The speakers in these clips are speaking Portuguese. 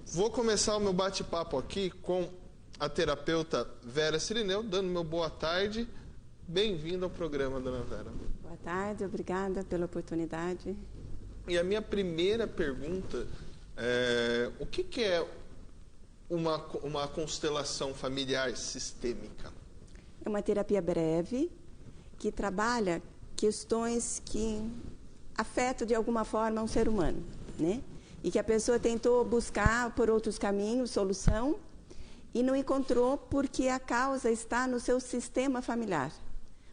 Vou começar o meu bate-papo aqui com a terapeuta Vera Cirineu, dando meu boa tarde. Bem-vindo ao programa, dona Vera. Boa tarde, obrigada pela oportunidade. E a minha primeira pergunta é: o que é uma constelação familiar sistêmica? É uma terapia breve que trabalha questões que afetam de alguma forma um ser humano, né? E que a pessoa tentou buscar por outros caminhos solução e não encontrou porque a causa está no seu sistema familiar.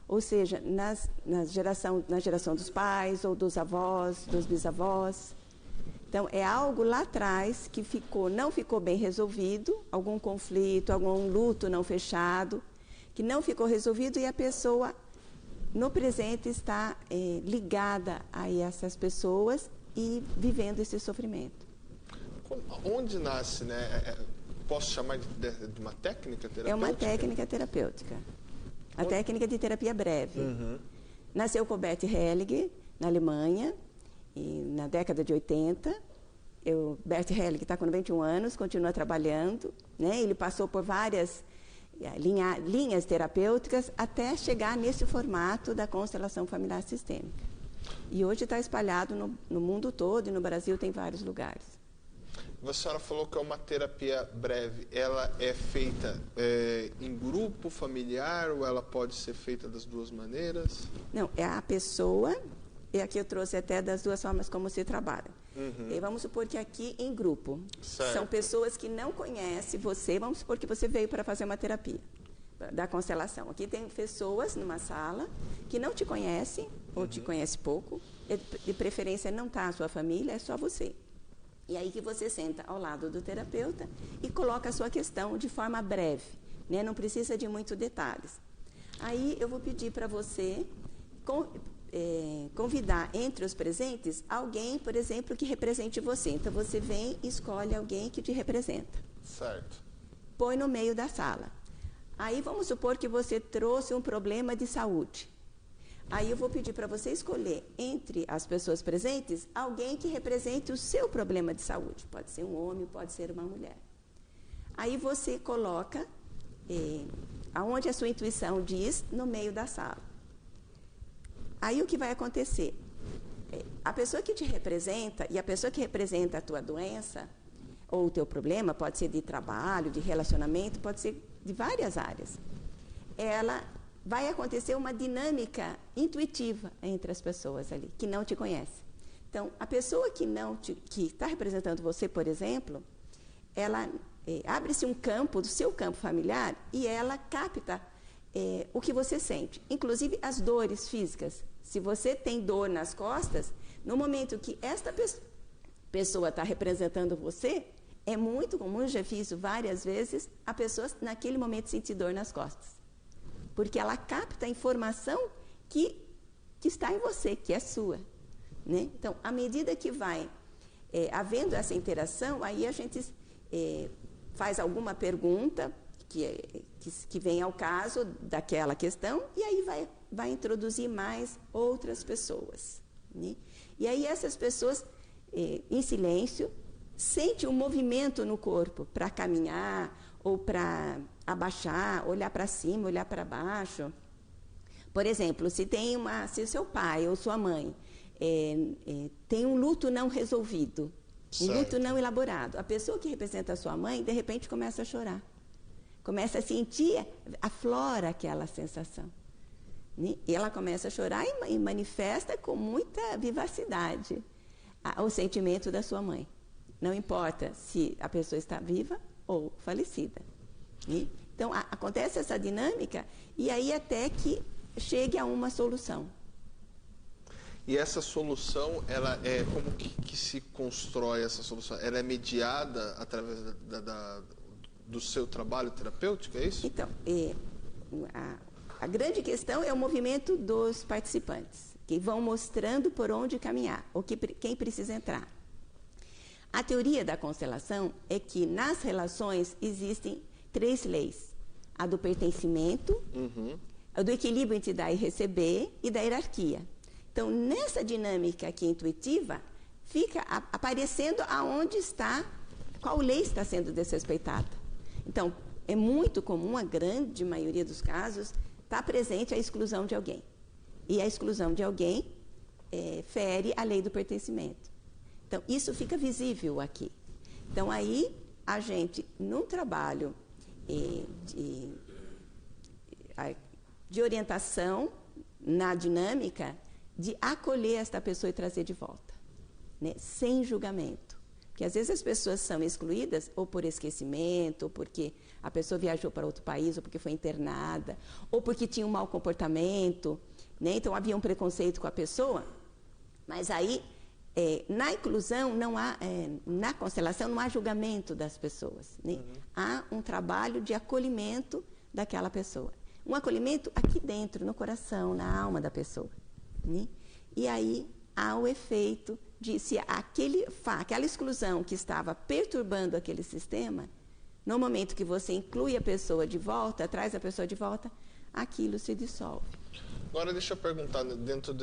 Ou seja, na geração dos pais ou dos avós, dos bisavós. Então, é algo lá atrás que não ficou bem resolvido, algum conflito, algum luto não fechado, que não ficou resolvido e a pessoa, no presente, está ligada a essas pessoas e vivendo esse sofrimento. Onde nasce, né? Posso chamar de uma técnica terapêutica? É uma técnica terapêutica. A técnica de terapia breve. Uhum. Nasceu com Bert Hellinger, na Alemanha, na década de 80. Bert Hellinger está com 91 anos, continua trabalhando, né? Ele passou por várias linhas terapêuticas até chegar nesse formato da constelação familiar sistêmica. E hoje está espalhado no mundo todo e no Brasil tem vários lugares. A senhora falou que é uma terapia breve. Ela é feita em grupo familiar ou ela pode ser feita das duas maneiras? Não, é a pessoa, e aqui eu trouxe até das duas formas como se trabalha. Uhum. E vamos supor que aqui em grupo, certo. São pessoas que não conhecem você, vamos supor que você veio para fazer uma terapia da constelação. Aqui tem pessoas numa sala que não te conhecem, ou te conhecem pouco, de preferência não está a sua família, é só você. E aí que você senta ao lado do terapeuta e coloca a sua questão de forma breve, né? Não precisa de muitos detalhes. Aí eu vou pedir para você convidar entre os presentes alguém, por exemplo, que represente você. Então você vem e escolhe alguém que te representa. Certo. Põe no meio da sala. Aí vamos supor que você trouxe um problema de saúde. Aí eu vou pedir para você escolher entre as pessoas presentes alguém que represente o seu problema de saúde. Pode ser um homem, pode ser uma mulher. Aí você coloca aonde a sua intuição diz, no meio da sala. Aí o que vai acontecer? A pessoa que te representa e a pessoa que representa a tua doença ou o teu problema, pode ser de trabalho, de relacionamento, pode ser de várias áreas. Vai acontecer uma dinâmica intuitiva entre as pessoas ali, que não te conhece. Então, a pessoa que está representando você, por exemplo, ela abre-se um campo do seu campo familiar e ela capta o que você sente, inclusive as dores físicas. Se você tem dor nas costas, no momento que esta pessoa está representando você, é muito comum, já fiz isso várias vezes, a pessoa naquele momento sentir dor nas costas. Porque ela capta a informação que está em você, que é sua. Né? Então, à medida que vai havendo essa interação, aí a gente faz alguma pergunta que vem ao caso daquela questão, e aí vai introduzir mais outras pessoas. Né? E aí essas pessoas, em silêncio, sentem um movimento no corpo para caminhar ou para abaixar, olhar para cima, olhar para baixo. Por exemplo, se seu pai ou sua mãe tem um luto não resolvido, um luto não elaborado, a pessoa que representa a sua mãe, de repente, começa a chorar. Começa a sentir, aflora aquela sensação. Né? E ela começa a chorar e manifesta com muita vivacidade o sentimento da sua mãe. Não importa se a pessoa está viva ou falecida. Né? Então, acontece essa dinâmica e aí até que chegue a uma solução. E essa solução, ela como que se constrói essa solução? Ela é mediada através do seu trabalho terapêutico, é isso? Então, a grande questão é o movimento dos participantes, que vão mostrando por onde caminhar, ou quem precisa entrar. A teoria da constelação é que nas relações existem 3 leis. A do pertencimento, a do equilíbrio entre dar e receber e da hierarquia. Então, nessa dinâmica aqui intuitiva, fica aparecendo aonde está qual lei está sendo desrespeitada. Então, é muito comum, a grande maioria dos casos, está presente a exclusão de alguém. E a exclusão de alguém fere a lei do pertencimento. Então, isso fica visível aqui. Então, aí, a gente, num trabalho de orientação na dinâmica, de acolher esta pessoa e trazer de volta, né? Sem julgamento. Porque às vezes as pessoas são excluídas ou por esquecimento, ou porque a pessoa viajou para outro país, ou porque foi internada, ou porque tinha um mau comportamento, né? Então havia um preconceito com a pessoa, mas aí na inclusão não há, na constelação não há julgamento das pessoas, né? Há um trabalho de acolhimento daquela pessoa. Um acolhimento aqui dentro, no coração, na alma da pessoa, né? E aí há o efeito de se aquela exclusão que estava perturbando aquele sistema, no momento que você inclui a pessoa de volta, traz a pessoa de volta, aquilo se dissolve. Agora deixa eu perguntar, dentro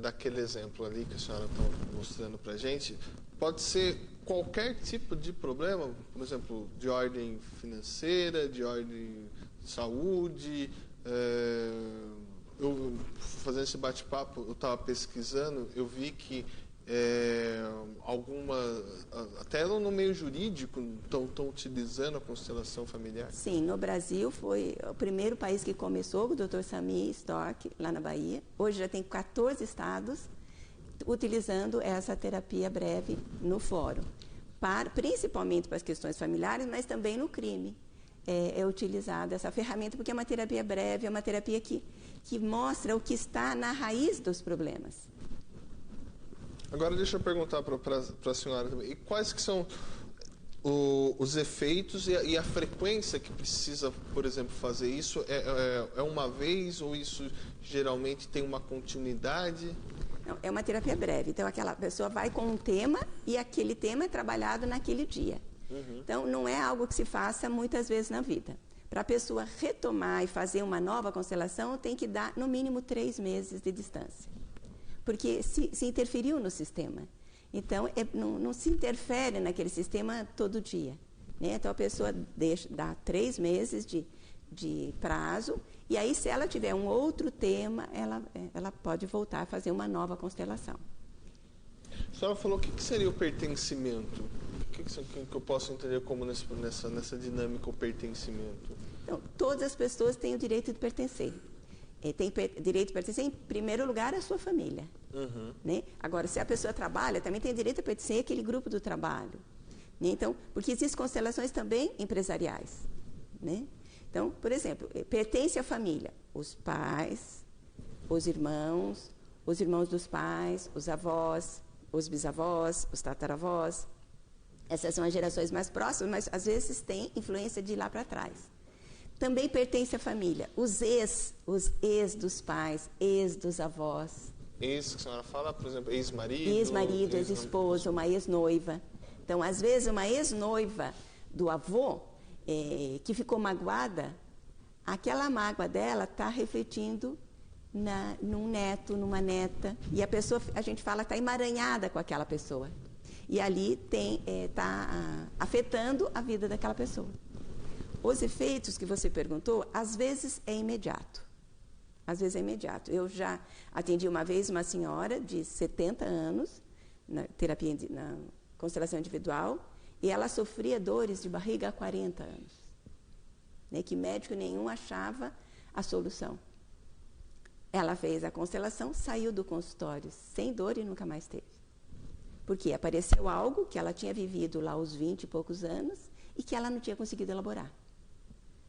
daquele exemplo ali que a senhora está mostrando para a gente, pode ser qualquer tipo de problema, por exemplo, de ordem financeira, de ordem de saúde. Eu, fazendo esse bate-papo, eu estava pesquisando, eu vi que até no meio jurídico, estão utilizando a constelação familiar? Sim, no Brasil foi o primeiro país que começou, o Dr. Samir Stork, lá na Bahia. Hoje já tem 14 estados utilizando essa terapia breve no fórum, principalmente para as questões familiares, mas também no crime. É utilizada essa ferramenta, porque é uma terapia breve, é uma terapia que mostra o que está na raiz dos problemas. Agora deixa eu perguntar para a senhora também, e quais que são os efeitos e a frequência que precisa, por exemplo, fazer isso? É uma vez ou isso geralmente tem uma continuidade? Não, é uma terapia breve, então aquela pessoa vai com um tema e aquele tema é trabalhado naquele dia. Então, não é algo que se faça muitas vezes na vida. Para a pessoa retomar e fazer uma nova constelação, tem que dar, no mínimo, 3 meses de distância. Porque se interferiu no sistema. Então, não se interfere naquele sistema todo dia, né? Então, a pessoa dá 3 meses de prazo, e aí, se ela tiver um outro tema, ela pode voltar a fazer uma nova constelação. A senhora falou o que seria o pertencimento? O que eu posso entender como nessa dinâmica o pertencimento? Então, todas as pessoas têm o direito de pertencer. Tem direito de pertencer, em primeiro lugar, à sua família. Né? Agora, se a pessoa trabalha, também tem direito a pertencer àquele grupo do trabalho. Né? Então, porque existem constelações também empresariais. Né? Então, por exemplo, pertence à família os pais, os irmãos dos pais, os avós, os bisavós, os tataravós. Essas são as gerações mais próximas, mas às vezes tem influência de lá para trás. Também pertence à família os ex dos pais, ex dos avós. Ex, que a senhora fala, por exemplo, ex-marido? Ex-marido, ex-esposa, uma ex-noiva. Então, às vezes, uma ex-noiva do avô, que ficou magoada, aquela mágoa dela está refletindo num neto, numa neta. E a pessoa, a gente fala, está emaranhada com aquela pessoa. E ali está afetando a vida daquela pessoa. Os efeitos que você perguntou, às vezes é imediato. Às vezes é imediato. Eu já atendi uma vez uma senhora de 70 anos, na terapia, na constelação individual, e ela sofria dores de barriga há 40 anos. Né, que médico nenhum achava a solução. Ela fez a constelação, saiu do consultório sem dor e nunca mais teve. Porque apareceu algo que ela tinha vivido lá aos 20 e poucos anos e que ela não tinha conseguido elaborar.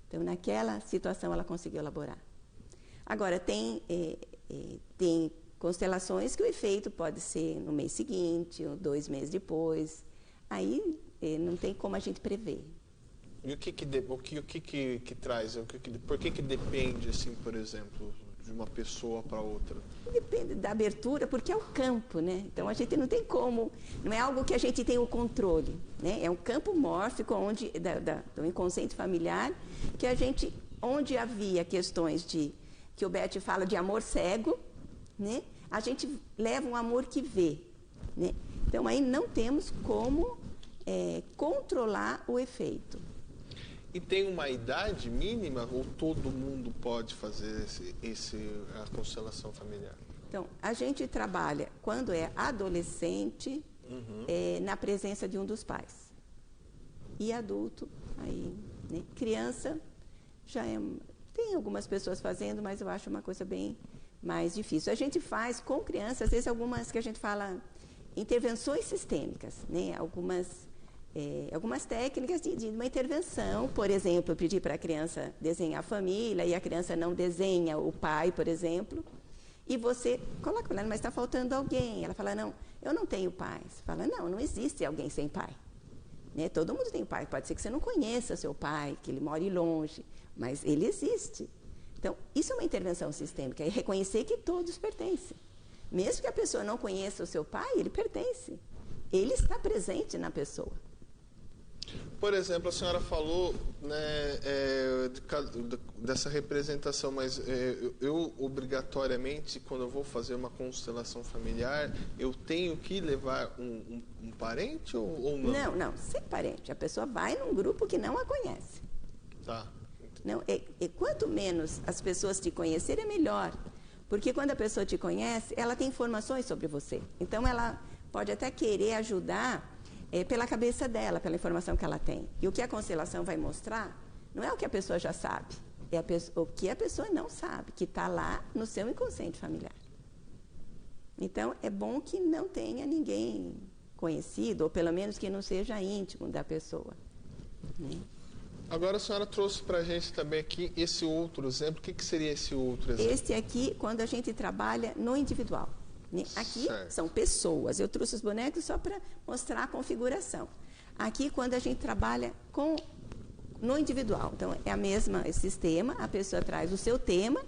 Então, naquela situação, ela conseguiu elaborar. Agora, tem constelações que o efeito pode ser no mês seguinte, ou 2 meses depois. Aí, não tem como a gente prever. E o que traz? Por que depende, assim, por exemplo, de uma pessoa para outra? Depende da abertura, porque é o campo, né? Então, a gente não tem como, não é algo que a gente tem o controle, né? É um campo mórfico onde, do inconsciente familiar, que onde havia questões que o Bert fala de amor cego, né? A gente leva um amor que vê, né? Então, aí não temos como controlar o efeito. E tem uma idade mínima ou todo mundo pode fazer a constelação familiar? Então, a gente trabalha quando é adolescente, na presença de um dos pais. E adulto, aí, né? Criança, tem algumas pessoas fazendo, mas eu acho uma coisa bem mais difícil. A gente faz com crianças, às vezes, algumas que a gente fala intervenções sistêmicas, né? Algumas técnicas de uma intervenção. Por exemplo, eu pedi para a criança desenhar a família e a criança não desenha o pai, por exemplo. E você coloca para ela, mas está faltando alguém. Ela fala, não, eu não tenho pai. Você fala, não existe alguém sem pai. Né? Todo mundo tem pai. Pode ser que você não conheça seu pai, que ele more longe, mas ele existe. Então, isso é uma intervenção sistêmica, é reconhecer que todos pertencem. Mesmo que a pessoa não conheça o seu pai, ele pertence. Ele está presente na pessoa. Por exemplo, a senhora falou, né, dessa representação, mas eu obrigatoriamente, quando eu vou fazer uma constelação familiar, eu tenho que levar um parente ou não? Não, sem parente. A pessoa vai num grupo que não a conhece. Tá. Não, quanto menos as pessoas te conhecerem, é melhor. Porque quando a pessoa te conhece, ela tem informações sobre você. Então, ela pode até querer ajudar pela cabeça dela, pela informação que ela tem. E o que a constelação vai mostrar não é o que a pessoa já sabe, é o que a pessoa não sabe, que está lá no seu inconsciente familiar. Então, é bom que não tenha ninguém conhecido, ou pelo menos que não seja íntimo da pessoa. Né? Agora a senhora trouxe para a gente também aqui esse outro exemplo. O que seria esse outro exemplo? Este aqui, quando a gente trabalha no individual. Aqui são pessoas. Eu trouxe os bonecos só para mostrar a configuração. Aqui, quando a gente trabalha no individual. Então, é esse sistema, a pessoa traz o seu tema.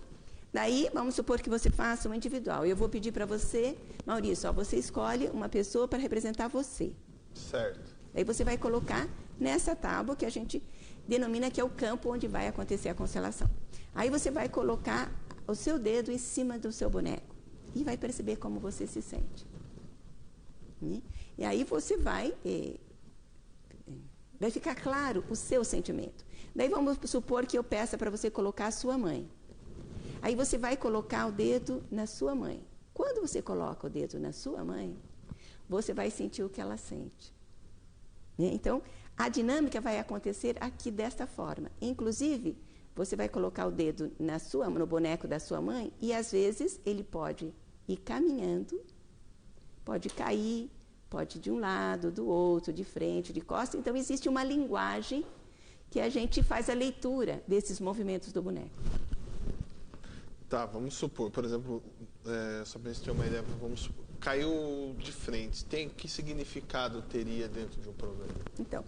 Daí, vamos supor que você faça um individual. Eu vou pedir para você, Maurício, você escolhe uma pessoa para representar você. Certo. Daí você vai colocar nessa tábua que a gente denomina que é o campo onde vai acontecer a constelação. Aí você vai colocar o seu dedo em cima do seu boneco. E vai perceber como você se sente. E aí você vai ficar claro o seu sentimento. Daí vamos supor que eu peça para você colocar a sua mãe. Aí você vai colocar o dedo na sua mãe. Quando você coloca o dedo na sua mãe, você vai sentir o que ela sente. Então, a dinâmica vai acontecer aqui desta forma. Inclusive, você vai colocar o dedo no boneco da sua mãe e, às vezes, ele pode ir caminhando, pode cair, pode ir de um lado, do outro, de frente, de costas. Então, existe uma linguagem que a gente faz a leitura desses movimentos do boneco. Tá, vamos supor, por exemplo, só para a gente ter uma ideia, vamos supor, caiu de frente. Que significado teria dentro de um problema? Então,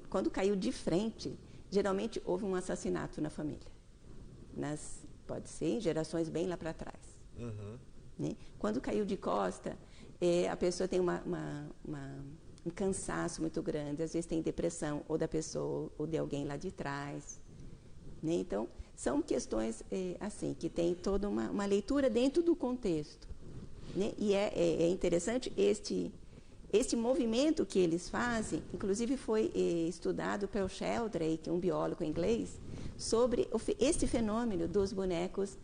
quando caiu de frente, geralmente houve um assassinato na família. Pode ser em gerações bem lá para trás. Né? Quando caiu de costa, a pessoa tem um cansaço muito grande, às vezes tem depressão, ou da pessoa, ou de alguém lá de trás. Né? Então, são questões assim, que tem toda uma leitura dentro do contexto. Né? E é interessante este movimento que eles fazem, inclusive foi estudado pelo Sheldrake, um biólogo inglês, sobre este fenômeno dos bonecos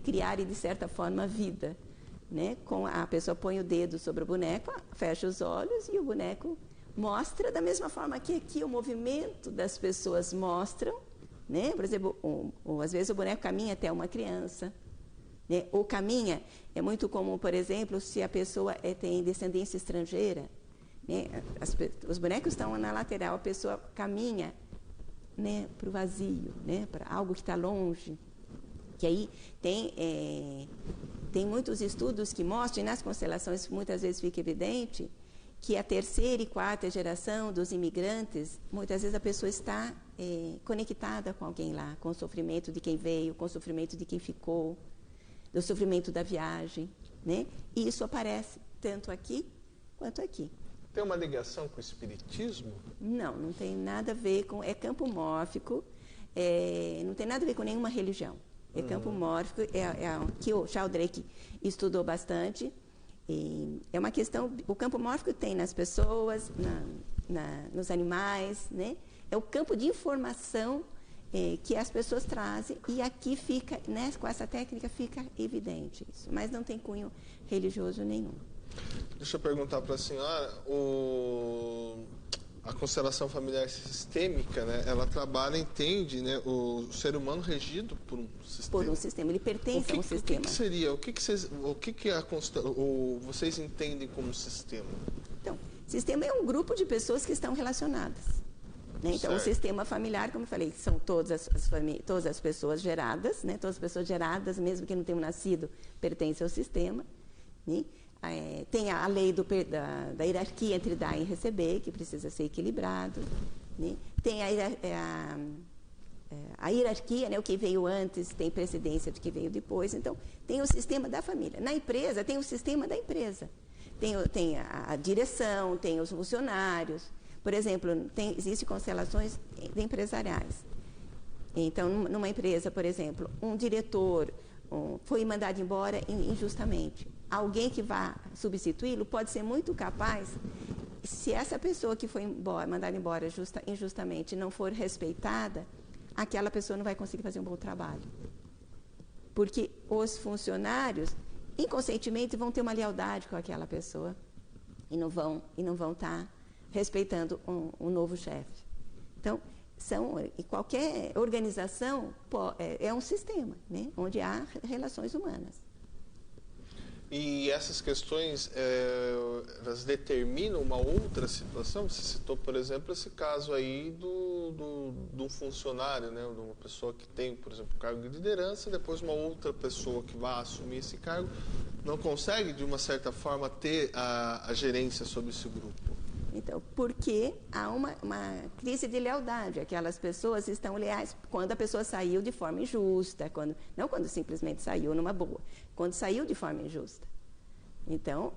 criarem, de certa forma, vida. Né? A pessoa põe o dedo sobre o boneco, fecha os olhos e o boneco mostra, da mesma forma que aqui o movimento das pessoas mostram. Né? Por exemplo, às vezes o boneco caminha até uma criança. Né? Ou caminha, é muito comum, por exemplo, se a pessoa tem descendência estrangeira. Né? Os bonecos estão na lateral, a pessoa caminha, né, para o vazio, né, para algo que está longe. Que aí tem muitos estudos que mostram, e nas constelações muitas vezes fica evidente, que a terceira e quarta geração dos imigrantes, muitas vezes a pessoa está conectada com alguém lá, com o sofrimento de quem veio, com o sofrimento de quem ficou, do sofrimento da viagem. Né? E isso aparece tanto aqui quanto aqui. Tem uma ligação com o espiritismo? Não tem nada a ver com... É campo mórfico, não tem nada a ver com nenhuma religião. É campo mórfico, que o Sheldrake estudou bastante. É uma questão... O campo mórfico tem nas pessoas, nos animais, né? É o campo de informação que as pessoas trazem, e aqui fica, né, com essa técnica fica evidente isso, mas não tem cunho religioso nenhum. Deixa eu perguntar para a senhora, a constelação familiar sistêmica, né, ela trabalha, entende, né, o ser humano regido por um sistema. Por um sistema, ele pertence a um sistema. O que seria, vocês entendem como sistema? Então, sistema é um grupo de pessoas que estão relacionadas. Né? Então, o sistema familiar, como eu falei, são todas as pessoas geradas, né? Todas as pessoas geradas, mesmo que não tenham nascido, pertencem ao sistema. Né? Tem a lei da hierarquia entre dar e receber, que precisa ser equilibrado. Né? Tem a hierarquia, né? O que veio antes tem precedência do que veio depois. Então, tem o sistema da família. Na empresa, tem o sistema da empresa. Tem a direção, tem os funcionários. Por exemplo, existem constelações empresariais. Então, numa empresa, por exemplo, um diretor foi mandado embora injustamente. Alguém que vá substituí-lo pode ser muito capaz, se essa pessoa que foi mandada embora injustamente não for respeitada, aquela pessoa não vai conseguir fazer um bom trabalho. Porque os funcionários, inconscientemente, vão ter uma lealdade com aquela pessoa e não vão estar respeitando um novo chefe. Então, qualquer organização é um sistema, né, onde há relações humanas. E essas questões, elas determinam uma outra situação? Você citou, por exemplo, esse caso aí de um funcionário, né, de uma pessoa que tem, por exemplo, cargo de liderança, e depois uma outra pessoa que vai assumir esse cargo não consegue, de uma certa forma, ter a gerência sobre esse grupo. Então, porque há uma crise de lealdade. Aquelas pessoas estão leais quando a pessoa saiu de forma injusta, não quando simplesmente saiu numa boa, quando saiu de forma injusta. Então,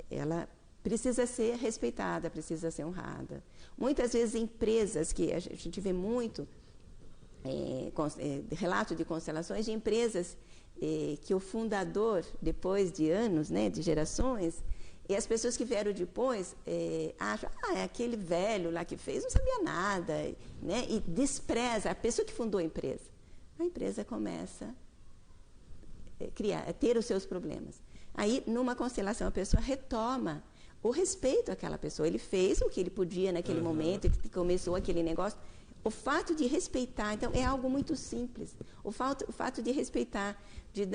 ela precisa ser respeitada, precisa ser honrada. Muitas vezes, empresas, que a gente vê muito relato de constelações de empresas que o fundador, depois de anos, né, de gerações, e as pessoas que vieram depois acham, é aquele velho lá que fez, não sabia nada, né? E despreza a pessoa que fundou a empresa. A empresa começa a ter os seus problemas. Aí, numa constelação, a pessoa retoma o respeito àquela pessoa. Ele fez o que ele podia naquele momento, ele começou aquele negócio. O fato de respeitar, então, é algo muito simples. O fato de respeitar, de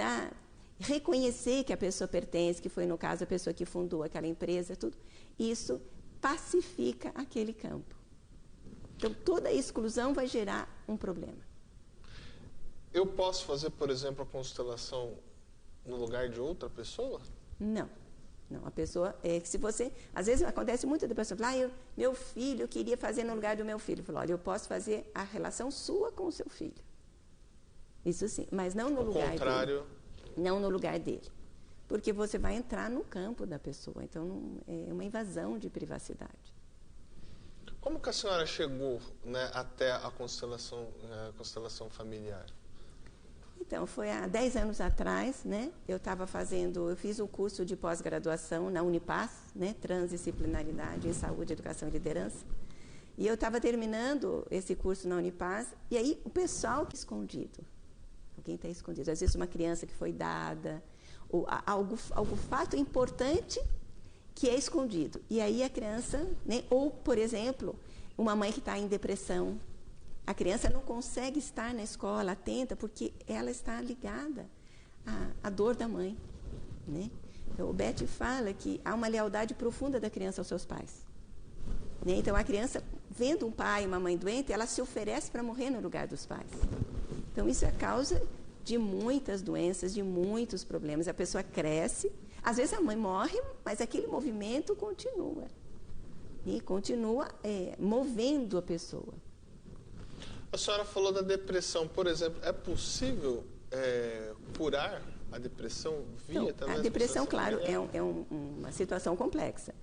reconhecer que a pessoa pertence, que foi, no caso, a pessoa que fundou aquela empresa, tudo, isso pacifica aquele campo. Então, toda exclusão vai gerar um problema. Eu posso fazer, por exemplo, a constelação no lugar de outra pessoa? Não. Não, a pessoa, se você, às vezes acontece muito da pessoa falar, meu filho, eu queria fazer no lugar do meu filho. Eu falo, olha, eu posso fazer a relação sua com o seu filho. Isso sim, mas não no lugar dele. Não no lugar dele. Porque você vai entrar no campo da pessoa. Então, é uma invasão de privacidade. Como que a senhora chegou, né, até a constelação familiar? Então, foi há 10 anos atrás, né? Eu fiz um curso de pós-graduação na Unipaz, né? Transdisciplinaridade em Saúde, Educação e Liderança. E eu estava terminando esse curso na Unipaz, e aí o pessoal escondido. Alguém está escondido. Às vezes uma criança que foi dada, ou algo fato importante que é escondido. E aí a criança, né? Ou, por exemplo, uma mãe que está em depressão. A criança não consegue estar na escola atenta porque ela está ligada à dor da mãe. Né? Então, o Betty fala que há uma lealdade profunda da criança aos seus pais. Né? Então, a criança, vendo um pai e uma mãe doente, ela se oferece para morrer no lugar dos pais. Então, isso é a causa de muitas doenças, de muitos problemas. A pessoa cresce, às vezes a mãe morre, mas aquele movimento continua. E continua movendo a pessoa. A senhora falou da depressão, por exemplo. É possível curar a depressão via também? A depressão, claro, é uma situação complexa.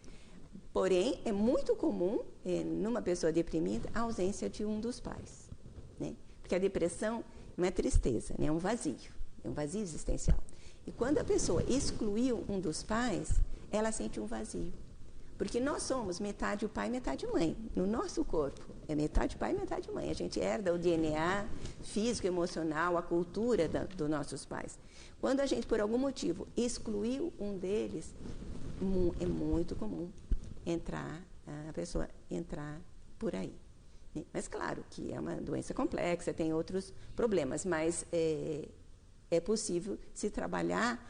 Porém, é muito comum, numa pessoa deprimida, a ausência de um dos pais. Né? Porque a depressão não é tristeza, né? É um vazio existencial. E quando a pessoa excluiu um dos pais, ela sente um vazio. Porque nós somos metade o pai e metade mãe. No nosso corpo, é metade pai e metade mãe. A gente herda o DNA físico, emocional, a cultura dos nossos pais. Quando a gente, por algum motivo, excluiu um deles, é muito comum a pessoa entrar por aí. Mas, claro, que é uma doença complexa, tem outros problemas, mas é possível se trabalhar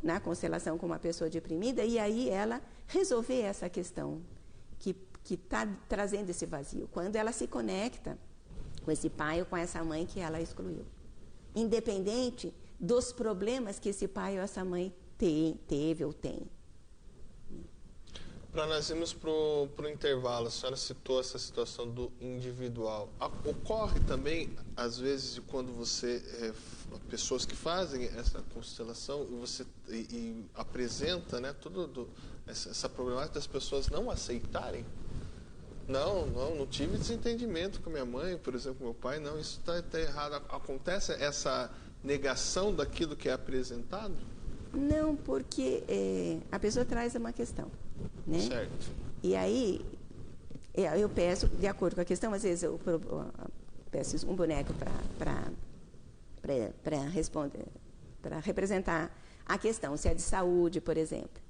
na constelação com uma pessoa deprimida e aí ela resolver essa questão que está trazendo esse vazio, quando ela se conecta com esse pai ou com essa mãe que ela excluiu. Independente dos problemas que esse pai ou essa mãe teve ou tem. Para nós irmos para o intervalo, a senhora citou essa situação do individual. Ocorre também, às vezes, quando você, pessoas que fazem essa constelação e apresenta, né, essa problemática das pessoas não aceitarem? Não tive desentendimento com minha mãe, por exemplo, com meu pai, não, isso está errado. Acontece essa negação daquilo que é apresentado? Não, porque a pessoa traz uma questão, né? Certo. E aí, eu peço, de acordo com a questão, às vezes eu peço um boneco para responder, para representar a questão, se é de saúde, por exemplo.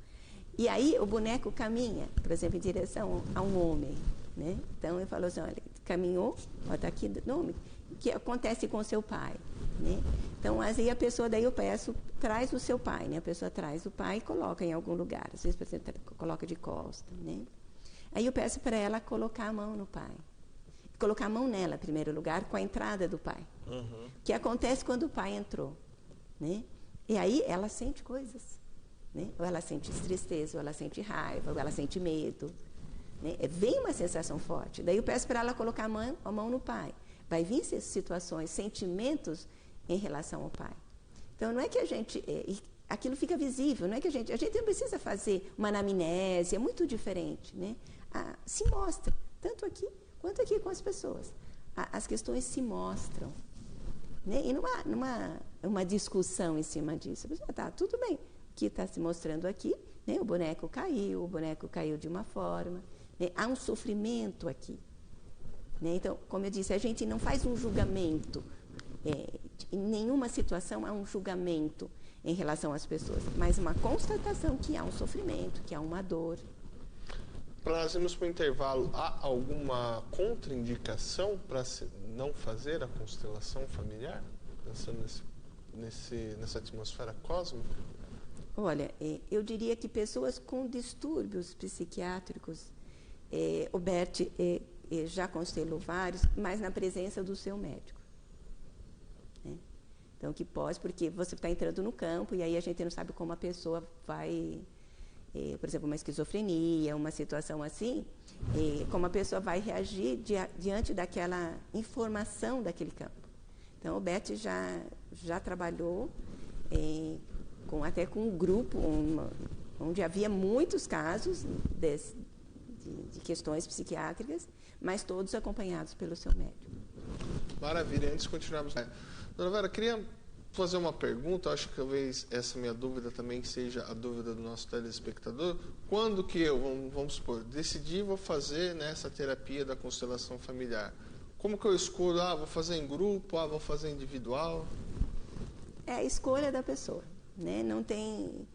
E aí o boneco caminha, por exemplo, em direção a um homem, né? Então eu falo assim, olha, caminhou, está aqui o nome, o que acontece com o seu pai, né? Então, aí a pessoa, daí eu peço, traz o seu pai, né? A pessoa traz o pai e coloca em algum lugar. Às vezes, por exemplo, coloca de costa, né? Aí eu peço para ela colocar a mão no pai. Colocar a mão nela, em primeiro lugar, com a entrada do pai. Uhum. O que acontece quando o pai entrou, né? E aí ela sente coisas, né? Ou ela sente tristeza, ou ela sente raiva, ou ela sente medo, né? Vem uma sensação forte. Daí eu peço para ela colocar a mão no pai. Vai vir situações, sentimentos em relação ao pai. Então, não é que a gente... aquilo fica visível, não é que a gente não precisa fazer uma anamnese, é muito diferente, né? Se mostra, tanto aqui quanto aqui com as pessoas. As questões se mostram, né? E numa discussão em cima disso. A pessoa, tá, tudo bem, o que está se mostrando aqui, né? O boneco caiu de uma forma, né? Há um sofrimento aqui, né? Então, como eu disse, a gente não faz um julgamento. Em nenhuma situação há um julgamento em relação às pessoas, mas uma constatação que há um sofrimento, que há uma dor. Para nós irmos para o intervalo, há alguma contraindicação para não fazer a constelação familiar? Pensando nessa atmosfera cósmica? Olha, eu diria que pessoas com distúrbios psiquiátricos, o Bert já constelou vários, mas na presença do seu médico. Então, que pode, porque você está entrando no campo e aí a gente não sabe como a pessoa vai, por exemplo, uma esquizofrenia, uma situação assim, como a pessoa vai reagir diante daquela informação daquele campo. Então, o Bert já trabalhou até com um grupo onde havia muitos casos de questões psiquiátricas, mas todos acompanhados pelo seu médico. Maravilha. Antes de continuarmos... Dona Vera, queria fazer uma pergunta, acho que talvez essa minha dúvida também seja a dúvida do nosso telespectador. Quando que eu, vamos supor, decidi vou fazer essa terapia da constelação familiar, como que eu escolho? Vou fazer em grupo, vou fazer individual? É a escolha da pessoa, né? Não tem...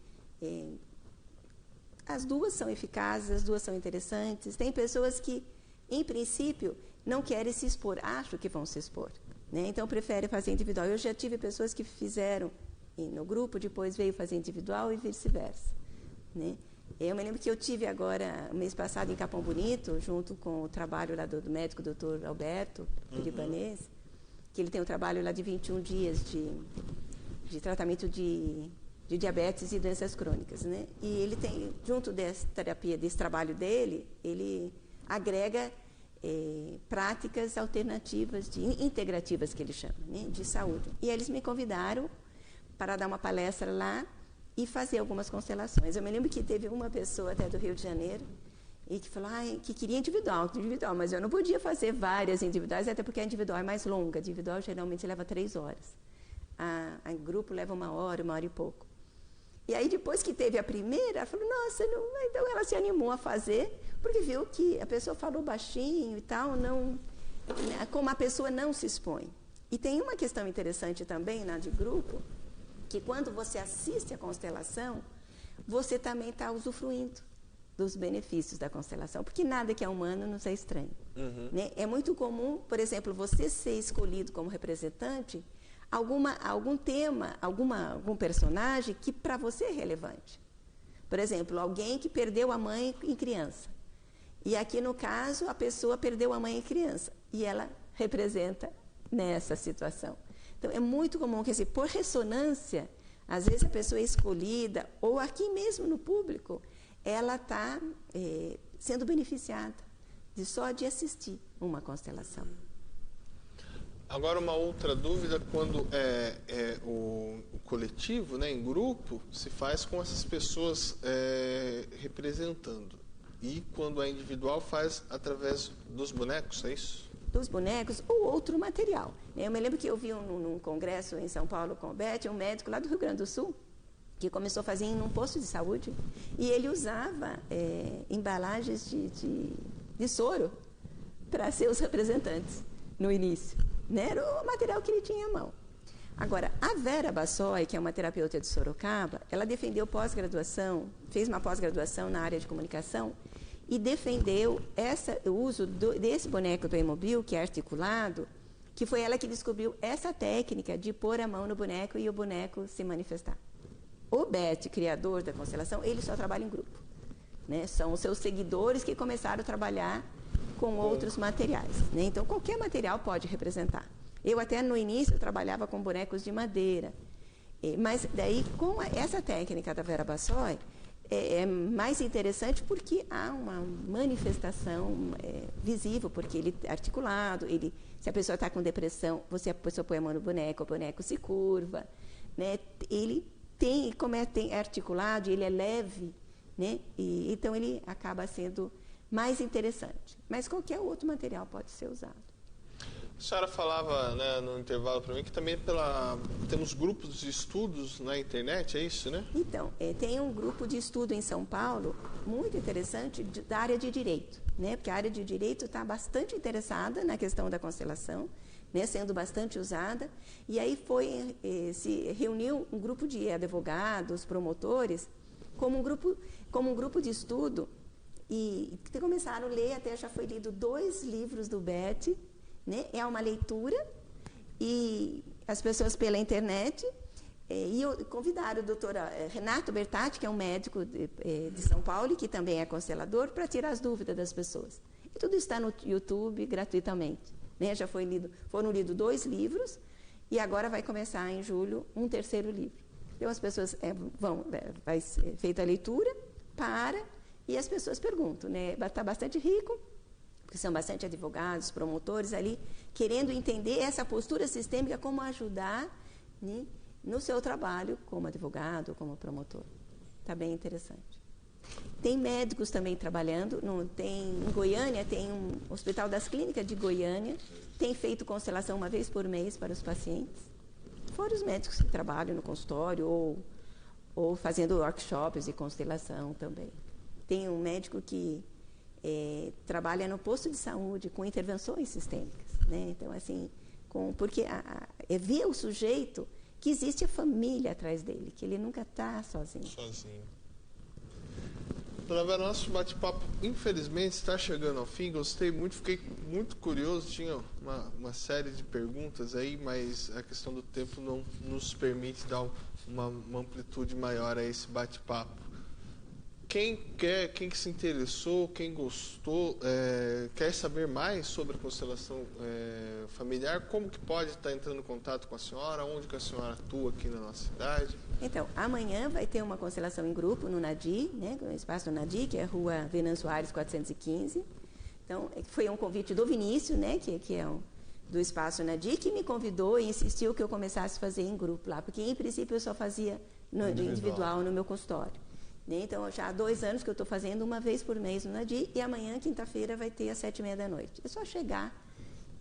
as duas são eficazes, as duas são interessantes. Tem pessoas que, em princípio, não querem se expor, acham que vão se expor. Né? Então, prefere fazer individual. Eu já tive pessoas que fizeram no grupo, depois veio fazer individual e vice-versa. Né? Eu me lembro que eu tive agora, mês passado, em Capão Bonito, junto com o trabalho lá do médico Dr. Alberto, libanês, que ele tem um trabalho lá de 21 dias de tratamento de diabetes e doenças crônicas. Né? E ele tem, junto dessa terapia, desse trabalho dele, ele agrega práticas alternativas, integrativas, que ele chama, né, de saúde. E eles me convidaram para dar uma palestra lá e fazer algumas constelações. Eu me lembro que teve uma pessoa até do Rio de Janeiro e que falou que queria individual, mas eu não podia fazer várias individuais, até porque a individual é mais longa. A individual geralmente leva 3 horas. A grupo leva 1 hora, 1 hora e pouco. E aí, depois que teve a primeira, ela falou, nossa, não... Então ela se animou a fazer, porque viu que a pessoa falou baixinho e tal, não... como a pessoa não se expõe. E tem uma questão interessante também, de grupo, que quando você assiste a constelação, você também está usufruindo dos benefícios da constelação, porque nada que é humano nos é estranho. Né? É muito comum, por exemplo, você ser escolhido como representante, algum tema, algum personagem que para você é relevante. Por exemplo, alguém que perdeu a mãe em criança. E aqui, no caso, a pessoa perdeu a mãe em criança. E ela representa nessa situação. Então, é muito comum, quer dizer, por ressonância, às vezes a pessoa é escolhida, ou aqui mesmo no público, ela está sendo beneficiada só de assistir uma constelação. Agora, uma outra dúvida, quando o coletivo, né, em grupo, se faz com essas pessoas representando. E quando é individual, faz através dos bonecos, é isso? Dos bonecos ou outro material. Eu me lembro que eu vi num congresso em São Paulo com o Beth, um médico lá do Rio Grande do Sul, que começou a fazer em um posto de saúde, e ele usava embalagens de soro para ser os representantes no início. Né? Era o material que ele tinha à mão. Agora, a Vera Bassoi, que é uma terapeuta de Sorocaba, ela defendeu pós-graduação, fez uma pós-graduação na área de comunicação e defendeu o uso desse boneco do Hemobil, que é articulado, que foi ela que descobriu essa técnica de pôr a mão no boneco e o boneco se manifestar. O Beth, criador da constelação, ele só trabalha em grupo. Né? São os seus seguidores que começaram a trabalhar com outros materiais. Né? Então, qualquer material pode representar. Eu até no início trabalhava com bonecos de madeira. Mas daí, com essa técnica da Vera Bassoi, é mais interessante porque há uma manifestação visível, porque ele é articulado, se a pessoa está com depressão, a pessoa põe a mão no boneco, o boneco se curva. Né? Ele como é articulado, ele é leve, né? Então ele acaba sendo mais interessante. Mas qualquer outro material pode ser usado. A senhora falava, né, no intervalo para mim que também temos grupos de estudos na internet, é isso, né? Então, tem um grupo de estudo em São Paulo muito interessante da área de direito, né? Porque a área de direito está bastante interessada na questão da constelação, né, sendo bastante usada, e aí se reuniu um grupo de advogados, promotores, como um grupo de estudo, e começaram a ler, até já foi lido 2 livros do Beth, né, é uma leitura, e as pessoas pela internet, e convidaram o doutor Renato Bertatti, que é um médico de São Paulo, e que também é constelador, para tirar as dúvidas das pessoas. E tudo está no YouTube gratuitamente. Né? Foram lidos 2 livros e agora vai começar em julho um 3º livro. Então as pessoas vai ser feita a leitura, e as pessoas perguntam. Né? Está bastante rico, porque são bastante advogados, promotores ali, querendo entender essa postura sistêmica, como ajudar, né, no seu trabalho como advogado, como promotor. Está bem interessante. Tem médicos também trabalhando, em Goiânia, tem um Hospital das Clínicas de Goiânia, tem feito constelação uma vez por mês para os pacientes. Fora os médicos que trabalham no consultório ou fazendo workshops de constelação também. Tem um médico que trabalha no posto de saúde com intervenções sistêmicas. Né? Então, assim, porque ver o sujeito que existe a família atrás dele, que ele nunca está sozinho. Dona Vera, nosso bate-papo, infelizmente, está chegando ao fim. Gostei muito, fiquei muito curioso. Tinha uma série de perguntas aí, mas a questão do tempo não nos permite dar uma amplitude maior a esse bate-papo. Quem que se interessou, quem gostou, quer saber mais sobre a constelação familiar, como que pode estar entrando em contato com a senhora, onde que a senhora atua aqui na nossa cidade? Então, amanhã vai ter uma constelação em grupo no Nadi, né, no espaço do Nadi, que é a rua Venâncio Soares 415. Então, foi um convite do Vinícius, né, que é do espaço Nadi, que me convidou e insistiu que eu começasse a fazer em grupo lá, porque em princípio eu só fazia individual no meu consultório. Então, já há 2 anos que eu estou fazendo uma vez por mês no Nadi, e amanhã, quinta-feira, vai ter às 7h30. É só chegar,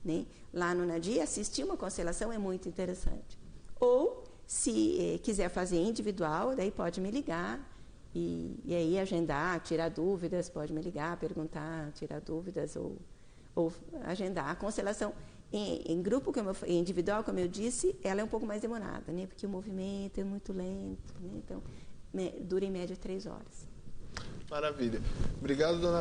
né, lá no Nadi, assistir uma constelação é muito interessante. Ou, Se quiser fazer individual, daí pode me ligar e aí agendar, tirar dúvidas, pode me ligar, perguntar, tirar dúvidas ou agendar. A constelação em grupo, em individual, como eu disse, ela é um pouco mais demorada, né? Porque o movimento é muito lento, né? Então, dura em média 3 horas. Maravilha. Obrigado, dona